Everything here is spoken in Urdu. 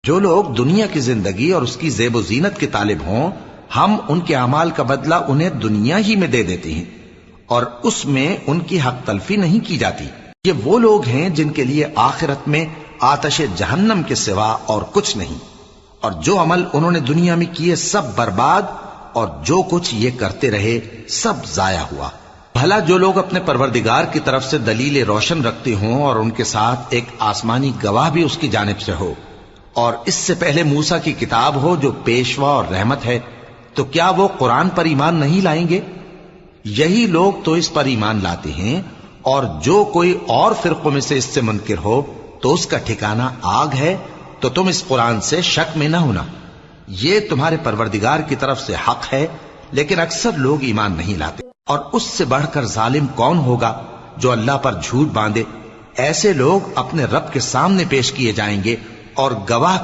جو لوگ دنیا کی زندگی اور اس کی زیب و زینت کے طالب ہوں، ہم ان کے اعمال کا بدلہ انہیں دنیا ہی میں دے دیتے ہیں اور اس میں ان کی حق تلفی نہیں کی جاتی۔ یہ وہ لوگ ہیں جن کے لیے آخرت میں آتش جہنم کے سوا اور کچھ نہیں، اور جو عمل انہوں نے دنیا میں کیے سب برباد، اور جو کچھ یہ کرتے رہے سب ضائع ہوا۔ بھلا جو لوگ اپنے پروردگار کی طرف سے دلیل روشن رکھتے ہوں اور ان کے ساتھ ایک آسمانی گواہ بھی اس کی جانب سے ہو، اور اس سے پہلے موسیٰ کی کتاب ہو جو پیشوا اور رحمت ہے، تو کیا وہ قرآن پر ایمان نہیں لائیں گے؟ یہی لوگ تو اس پر ایمان لاتے ہیں، اور جو کوئی اور فرقوں میں سے اس سے منکر ہو تو اس کا ٹھکانہ آگ ہے۔ تو تم اس قرآن سے شک میں نہ ہونا، یہ تمہارے پروردگار کی طرف سے حق ہے، لیکن اکثر لوگ ایمان نہیں لاتے۔ اور اس سے بڑھ کر ظالم کون ہوگا جو اللہ پر جھوٹ باندھے؟ ایسے لوگ اپنے رب کے سامنے پیش کیے جائیں گے اور گواہ